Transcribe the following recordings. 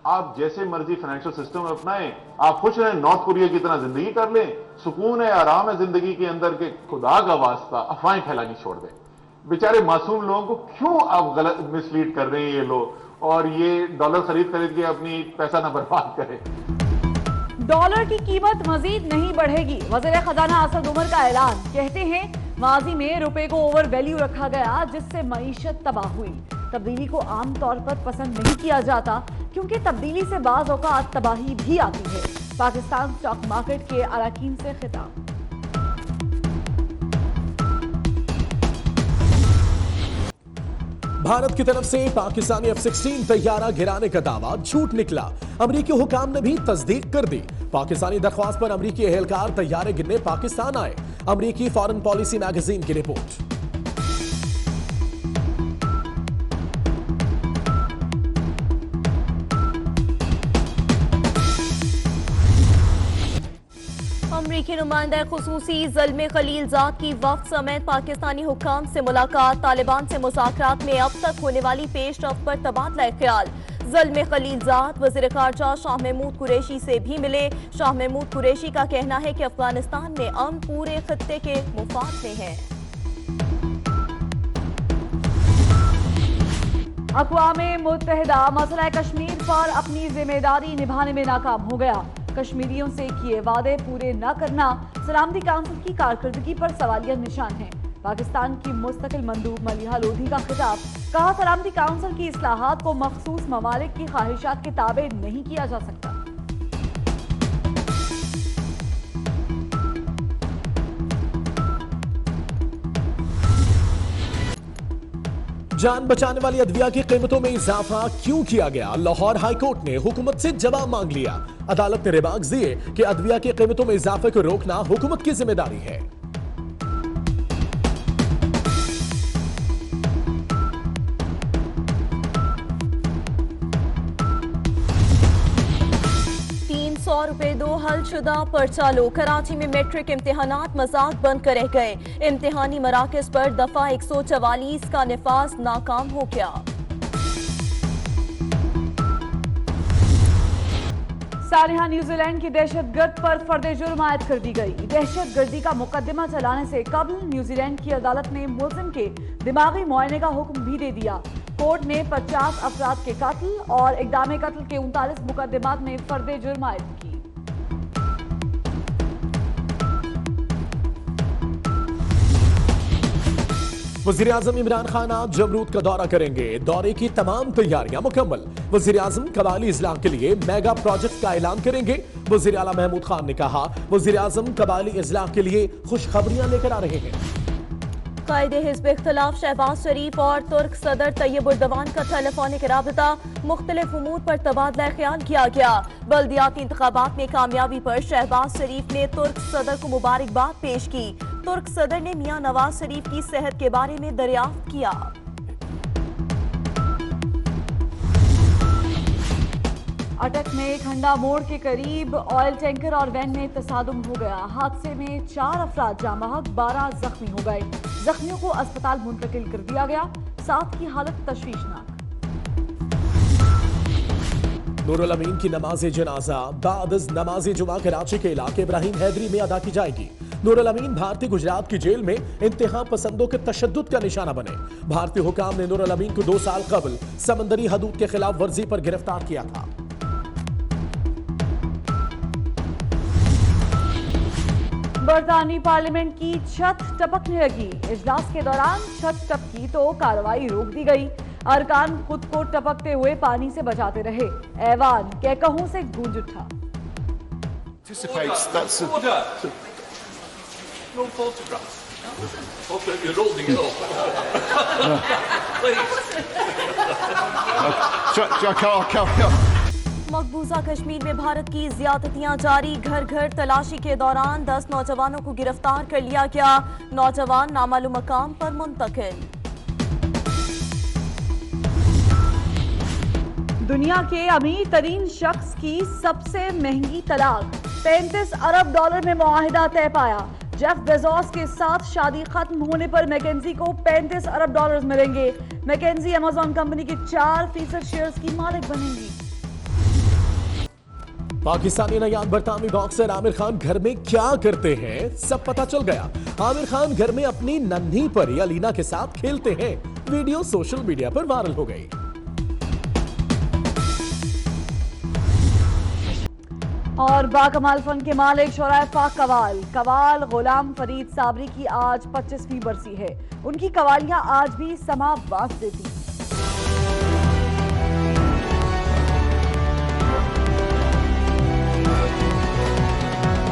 آپ جیسے مرضی فائنینشیل سسٹم اپنائیں، آپ خوش رہیں، نارتھ کوریا کی طرح زندگی کر لیں، سکون ہے، آرام ہے زندگی کے اندر، کہ خدا کا واسطہ افواہیں پھیلانی چھوڑ دیں. بیچارے معصوم لوگوں کو کیوں آپ غلط مسلیڈ کر رہے ہیں یہ لوگ، اور یہ ڈالر خرید کے اپنی پیسہ نہ برباد کریں. ڈالر کی قیمت مزید نہیں بڑھے گی، وزیر خزانہ اسد عمر کا اعلان. کہتے ہیں ماضی میں روپے کو اوور ویلیو رکھا گیا جس سے معیشت تباہ ہوئی. تبدیلی کو عام طور پر پسند نہیں کیا جاتا کیونکہ تبدیلی سے بعض اوقات تباہی بھی آتی ہے. پاکستان اسٹاک مارکیٹ کے اراکین سے خطاب. بھارت کی طرف سے پاکستانی F-16 طیارہ گرانے کا دعویٰ جھوٹ نکلا. امریکی حکام نے بھی تصدیق کر دی. پاکستانی درخواست پر امریکی اہلکار طیارے گرنے پاکستان آئے. امریکی فارن پالیسی میگزین کی رپورٹ. امریکی نمائندہ خصوصی زلمے خلیل زاد کی وفد سمیت پاکستانی حکام سے ملاقات. طالبان سے مذاکرات میں اب تک ہونے والی پیش رفت پر تبادلہ خیال. زلمے خلیل زاد وزیر خارجہ شاہ محمود قریشی سے بھی ملے. شاہ محمود قریشی کا کہنا ہے کہ افغانستان میں امن پورے خطے کے مفاد میں ہے. اقوام متحدہ مسئلہ کشمیر پر اپنی ذمہ داری نبھانے میں ناکام ہو گیا. کشمیریوں سے کیے وعدے پورے نہ کرنا سلامتی کونسل کی کارکردگی پر سوالیہ نشان ہے. پاکستان کی مستقل مندوب ملیحہ لودھی کا خطاب. کہا سلامتی کونسل کی اصلاحات کو مخصوص ممالک کی خواہشات کے تابع نہیں کیا جا سکتا. جان بچانے والی ادویہ کی قیمتوں میں اضافہ کیوں کیا گیا؟ لاہور ہائی کورٹ نے حکومت سے جواب مانگ لیا. عدالت نے ریمارکس دیے کہ ادویہ کی قیمتوں میں اضافے کو روکنا حکومت کی ذمہ داری ہے. روپے دو حل شدہ پرچالو. کراچی میں میٹرک امتحانات مذاق بند کر رہ گئے. امتحانی مراکز پر دفعہ 144 کا نفاذ ناکام ہو گیا. سانحہ نیوزی لینڈ کی دہشت گرد پر فرد جرم عائد کر دی گئی. دہشت گردی کا مقدمہ چلانے سے قبل نیوزی لینڈ کی عدالت نے ملزم کے دماغی معائنے کا حکم بھی دے دیا. کورٹ نے 50 افراد کے قتل اور اقدام قتل کے 39 مقدمات میں فرد جرم عائد کی. وزیراعظم عمران خان آج جمرود کا دورہ کریں گے. دورے کی تمام تیاریاں مکمل. وزیراعظم قبائلی اصلاح کے لیے میگا پروجیکٹ کا اعلان کریں گے. وزیر اعلیٰ محمود خان نے کہا وزیراعظم قبائلی اصلاح کے لیے خوشخبریاں لے کر آ رہے ہیں. قائد حزب اختلاف شہباز شریف اور ترک صدر طیب اردوان کا ٹیلیفونک رابطہ. مختلف امور پر تبادلہ خیال کیا گیا. بلدیاتی انتخابات میں کامیابی پر شہباز شریف نے ترک صدر کو مبارکباد پیش کی. ترک صدر نے میاں نواز شریف کی صحت کے بارے میں دریافت کیا. اٹک میں کھنڈا موڑ کے قریب آئل ٹینکر اور وین میں تصادم ہو گیا. حادثے میں 4 افراد جاں بحق 12 زخمی ہو گئے. زخمیوں کو اسپتال منتقل کر دیا گیا. 7 کی حالت تشویشناک. نور الامین کی نماز جنازہ بعد از نماز جمعہ کراچی کے علاقے ابراہیم حیدری میں ادا کی جائے گی. نور الامین بھارتی گجرات کی جیل میں انتہا پسندوں کے تشدد کا نشانہ بنے. بھارتی حکام نے نور الامین کو 2 سال قبل سمندری حدود کے خلاف ورزی پر گرفتار کیا تھا. برطانوی پارلیمنٹ کی چھت ٹپکنے لگی. اجلاس کے دوران چھت ٹپکی تو کارروائی روک دی گئی. ارکان خود کو ٹپکتے ہوئے پانی سے بچاتے رہے. ایوان کہکہوں سے گونج اٹھا. مقبوضہ کشمیر میں بھارت کی زیادتیاں جاری. گھر گھر تلاشی کے دوران 10 نوجوانوں کو گرفتار کر لیا گیا. نوجوان نامعلوم مقام پر منتقل. دنیا کے امیر ترین شخص کی سب سے مہنگی طلاق. 35 ارب ڈالر میں معاہدہ طے پایا. جیف بیزوس کے ساتھ شادی ختم ہونے پر میکنزی کو 35 ارب ڈالرز ملیں گے. میکنزی امازون کمپنی کے 4% شیئرز کی مالک بنیں گی. पाकिस्तानी नयाब बरतानवी बॉक्सर आमिर खान घर में क्या करते हैं सब पता चल गया। आमिर खान घर में अपनी नन्ही परी अलीना के साथ खेलते हैं। वीडियो सोशल मीडिया पर वायरल हो गई। और बाकमाल फन के मालिक शोराए पाक कवाल गुलाम फरीद साबरी की आज 25वीं बरसी है। उनकी कवालियां आज भी समा बांध देती।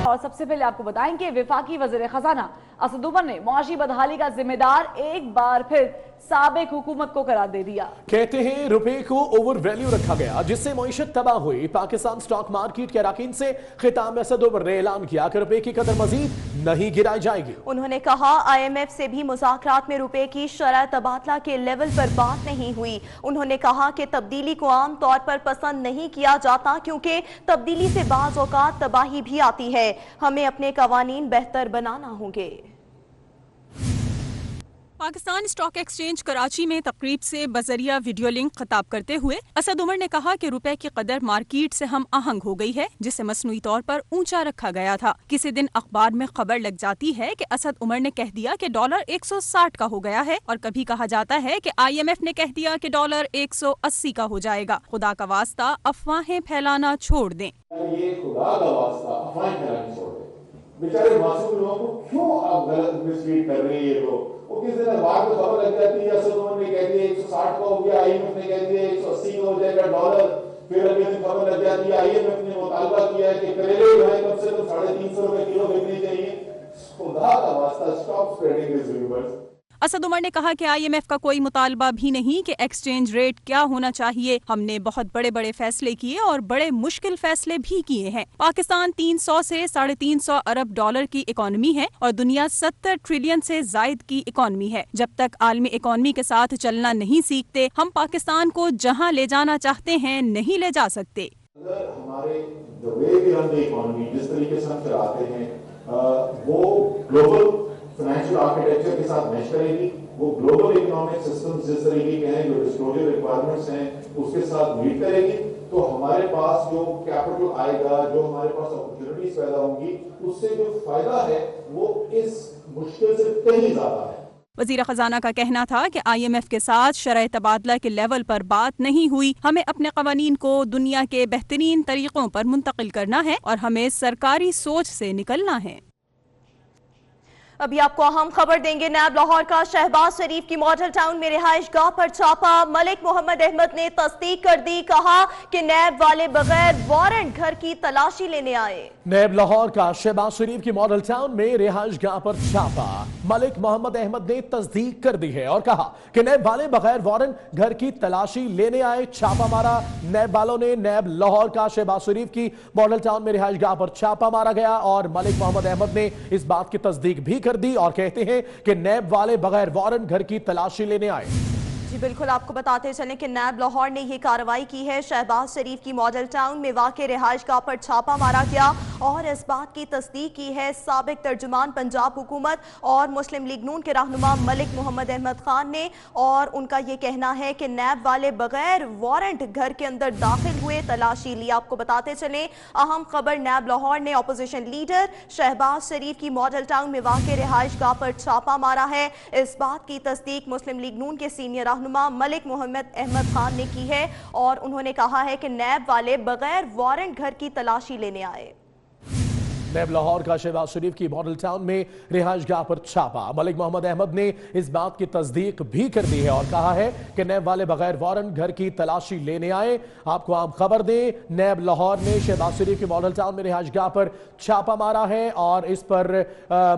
और सबसे पहले आपको बताएं कि वफाकी वज़ीर खजाना असद उमर ने मुआशी बदहाली का जिम्मेदार एक बार फिर साबिक हुकूमत को करार दे दिया। कहते हैं रुपए को ओवर वैल्यू रखा गया जिससे मईशत तबाह हुई। पाकिस्तान स्टॉक मार्केट के अराकीन से खिताब में असद उमर ने ऐलान किया कि रुपए की कदर मजीद नहीं गिराई जाएगी। उन्होंने कहा IMF से भी मुज़ाकरात में रुपए की शरह तबादला के लेवल पर बात नहीं हुई। उन्होंने कहा कि तब्दीली को आम तौर पर पसंद नहीं किया जाता क्योंकि तब्दीली से बाज़ औक़ात तबाही भी आती है। हमें अपने कवानीन बेहतर बनाना होंगे। पाकिस्तान स्टॉक एक्सचेंज कराची में तकरीब से बजरिया वीडियो लिंक खिताब करते हुए असद उमर ने कहा कि रुपए की कदर मार्केट से हम आहंग हो गई है जिसे मसनूई तौर पर ऊंचा रखा गया था। किसी दिन अखबार में खबर लग जाती है कि असद उमर ने कह दिया कि डॉलर 160 का हो गया है और कभी कहा जाता है कि IMF ने कह दिया कि डॉलर 180 का हो जाएगा। खुदा का वास्ता अफवाहें फैलाना छोड़ दें। ये खुदा का वास्ता अफवाहें फैलाना छोड़ दें। बेचारे मासूम लोगों को क्यों आप गलत मिसलीड कर रहे हैं ये लोग। वो किस दिन अखबार में खबर लग जाती है असद उमर ने कह दिया 160 का हो गया, IMF ने कह दिया 180 का हो जाएगा डॉलर। फिर अगले दिन खबर लग जाती है IMF ने मुतालबा किया है कि करेले जो है कम से कम 350 रुपए किलो बिकने चाहिए। खुदा का वास्ता stop spreading this rumours. Asad Umar ने कहा कि IMF का कोई मुतालबा भी नहीं कि एक्सचेंज रेट क्या होना चाहिए। हमने बहुत बड़े बड़े फैसले किए और बड़े मुश्किल फैसले भी किए हैं। पाकिस्तान 300 से 350 अरब डॉलर की इकॉनमी है और दुनिया 70 ट्रिलियन से जायद की इकॉनमी है। जब तक आलमी इकॉनमी के साथ चलना नहीं सीखते हम पाकिस्तान को जहां ले जाना चाहते हैं नहीं ले जा सकते। अगर हमारे इकॉनमी जिस तरीके से हम चलाते हैं वो ग्लोबल फाइनेंशियल आर्किटेक्चर के साथ मैच करेगी, वो ग्लोबल इकोनॉमिक सिस्टम जिस तरीके के हैं जो डिस्क्लोजर रिक्वायरमेंट्स हैं उसके साथ मीट करेगी, तो हमारे पास जो कैपिटल आएगा, जो हमारे पास अपॉर्चुनिटीज पैदा होंगी, उससे जो फायदा है वो इस मुश्किल से कहीं ज्यादा है। वज़ीर खजाना का कहना था कि IMF के साथ शरह तबादला के लेवल पर बात नहीं हुई। हमें अपने कवानीन को दुनिया के बेहतरीन तरीकों पर मुंतकिल करना है और हमें सरकारी सोच से निकलना है। अभी आपको अहम खबर देंगे। नैब लाहौर का शहबाज शरीफ की मॉडल टाउन में रिहाइश गाह पर छापा। मलिक मोहम्मद अहमद ने तस्दीक कर दी। कहा कि नैब वाले बगैर वारंट घर की तलाशी लेने आए। नैब लाहौर का शहबाज शरीफ की मॉडल टाउन में रिहाइश गाह पर छापा। मलिक मोहम्मद अहमद ने तस्दीक कर दी है और कहा कि नैब वाले बगैर वारंट घर की तलाशी लेने आए। छापा मारा। नैब वालों ने नैब लाहौर का शहबाज शरीफ की मॉडल टाउन में रिहाइश गाह पर छापा मारा गया और मलिक मोहम्मद अहमद ने इस बात की तस्दीक भी कर दी और कहते हैं कि नैब वाले बगैर वारंट घर की तलाशी लेने आए। जी बिल्कुल, आपको बताते चलें कि नैब लाहौर ने यह कार्रवाई की है। शहबाज शरीफ की मॉडल टाउन में वाक़ रिहाइश गाह पर छापा मारा गया और इस बात की तस्दीक की है साबिक तर्जुमान पंजाब हुकूमत और मुस्लिम लीग नून के रहनुमा मलिक मोहम्मद अहमद खान ने। और उनका यह कहना है कि नैब वाले बगैर वारंट घर के अंदर दाखिल हुए, तलाशी ली। आपको बताते चलें अहम खबर, नैब लाहौर ने अपोजिशन लीडर शहबाज शरीफ की मॉडल टाउन में वाक़ रिहाइश गाह पर छापा मारा है। इस बात की तस्दीक मुस्लिम लीग नून के सीनियर रहनुमा मलिक मोहम्मद अहमद खान ने की है और उन्होंने कहा है कि नैब वाले बगैर वारंट घर की तलाशी लेने आए। नैब लाहौर का शहबाज शरीफ की मॉडल टाउन में रिहाइश गाह पर छापा। मलिक मोहम्मद अहमद ने इस बात की तस्दीक भी कर दी है और कहा है कि नैब वाले बगैर वारंट घर की तलाशी लेने आए। आपको आम खबर दें, नैब लाहौर ने शहबाज शरीफ की मॉडल टाउन में रिहाइश गाह पर छापा मारा है और इस पर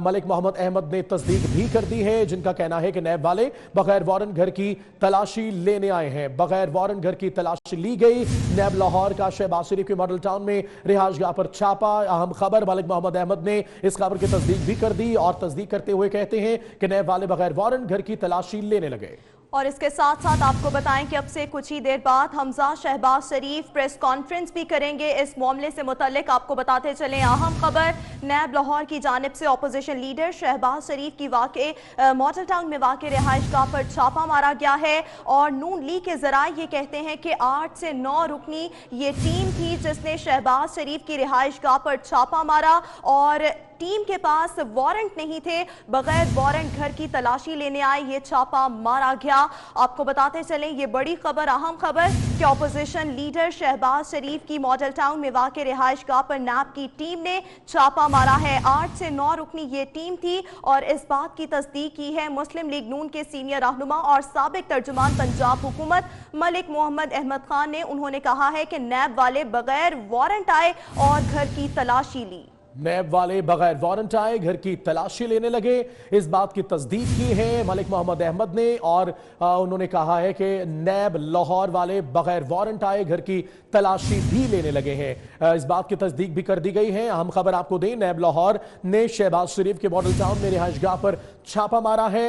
मलिक मोहम्मद अहमद ने तस्दीक भी कर दी है, जिनका कहना है कि नैब वाले बगैर वारंट घर की तलाशी लेने आए हैं। बगैर वारंट घर की तलाशी ली गई। नैब लाहौर का शहबाज शरीफ की मॉडल टाउन में रिहाइश गाह पर छापा। अहम खबर, मलिक मोहम्मद अहमद ने इस खबर की तस्दीक भी कर दी और तस्दीक करते हुए कहते हैं कि नैब वाले बगैर वारंट घर की तलाशी लेने लगे। और इसके साथ साथ आपको बताएं कि अब से कुछ ही देर बाद हमजा शहबाज शरीफ प्रेस कॉन्फ्रेंस भी करेंगे। इस मामले से मुतल्लिक आपको बताते चलें अहम खबर, नैब लाहौर की जानिब से अपोजिशन लीडर शहबाज शरीफ की मॉडल टाउन में वाक़े रिहाइशगाह पर छापा मारा गया है और नून लीग के ज़राए ये कहते हैं कि 8 से 9 रुकनी ये टीम थी जिसने शहबाज शरीफ की रिहाइशगाह पर छापा मारा और टीम के पास वारंट नहीं थे, बगैर वारंट घर की तलाशी लेने आए, ये छापा मारा गया। आपको बताते चलें ये बड़ी खबर, अहम खबर कि अपोजिशन लीडर शहबाज शरीफ की मॉडल टाउन में वाक़े रिहाइशगाह पर नैब की टीम ने छापा मारा है। 8 से 9 रुकनी ये टीम थी और इस बात की तस्दीक की है मुस्लिम लीग नून के सीनियर रहनुमा और साबिक तर्जुमान पंजाब हुकूमत मलिक मोहम्मद अहमद खान ने। उन्होंने कहा है कि नैब वाले बगैर वारंट आए और घर की तलाशी ली। नैब वाले बगैर वारंट आए, घर की तलाशी लेने लगे, इस बात की तस्दीक की है मलिक मोहम्मद अहमद ने और उन्होंने कहा है कि नैब लाहौर वाले बगैर वारंट आए, घर की तलाशी भी लेने लगे हैं। इस बात की तस्दीक भी कर दी गई है। अहम खबर आपको दें, नैब लाहौर ने शहबाज शरीफ के मॉडल टाउन में रिहाइशगाह पर छापा मारा है।